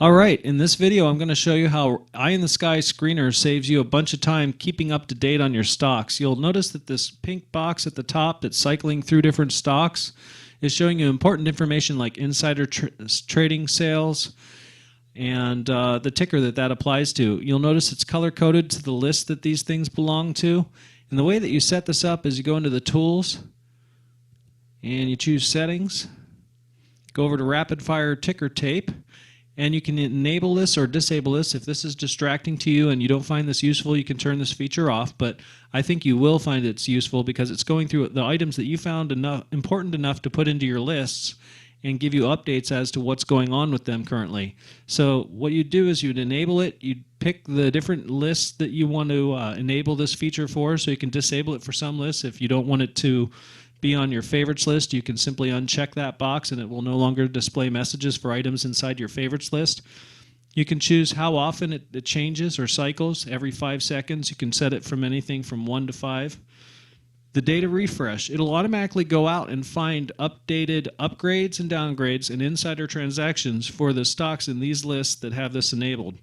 Alright, in this video I'm going to show you how Eye in the Sky Screener saves you a bunch of time keeping up to date on your stocks. You'll notice that this pink box at the top that's cycling through different stocks is showing you important information like insider trading sales and the ticker that applies to. You'll notice it's color-coded to the list that these things belong to. And the way that you set this up is you go into the Tools and you choose Settings, go over to Rapid Fire Ticker Tape, and you can enable this or disable this. If this is distracting to you and you don't find this useful, you can turn this feature off, but I think you will find it's useful because it's going through the items that you found important enough to put into your lists and give you updates as to what's going on with them currently. So what you'd do is you'd enable it, you'd pick the different lists that you want to enable this feature for, so you can disable it for some lists. If you don't want it to be on your favorites list, you can simply uncheck that box and it will no longer display messages for items inside your favorites list. You can choose how often it changes or cycles. Every 5 seconds. You can set it from anything from 1 to 5. The data refresh, it'll automatically go out and find updated upgrades and downgrades and insider transactions for the stocks in these lists that have this enabled.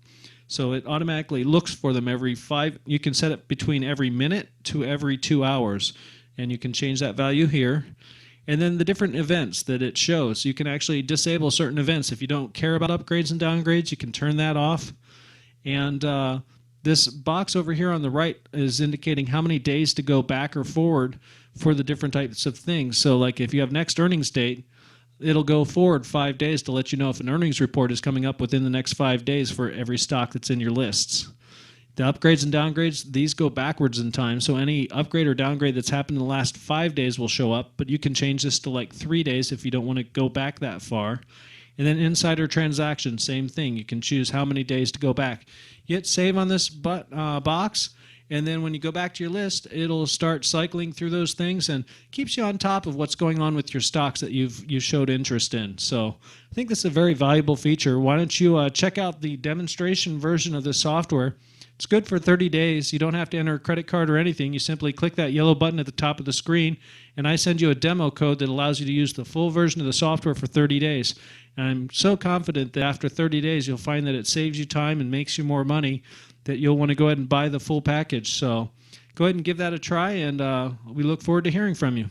So it automatically looks for them every 5. You can set it between every minute to every 2 hours. And you can change that value here. And then the different events that it shows. You can actually disable certain events. If you don't care about upgrades and downgrades, you can turn that off. And this box over here on the right is indicating how many days to go back or forward for the different types of things. So like if you have next earnings date, it'll go forward 5 days to let you know if an earnings report is coming up within the next 5 days for every stock that's in your lists. The upgrades and downgrades, these go backwards in time, so any upgrade or downgrade that's happened in the last 5 days will show up, but you can change this to like 3 days if you don't want to go back that far. And then insider transactions, same thing. You can choose how many days to go back. You hit save on this box, and then when you go back to your list, it'll start cycling through those things and keeps you on top of what's going on with your stocks that you showed interest in. So I think this is a very valuable feature. Why don't you check out the demonstration version of this software? It's good for 30 days. You don't have to enter a credit card or anything. You simply click that yellow button at the top of the screen, and I send you a demo code that allows you to use the full version of the software for 30 days. And I'm so confident that after 30 days, you'll find that it saves you time and makes you more money, that you'll want to go ahead and buy the full package. So go ahead and give that a try, and we look forward to hearing from you.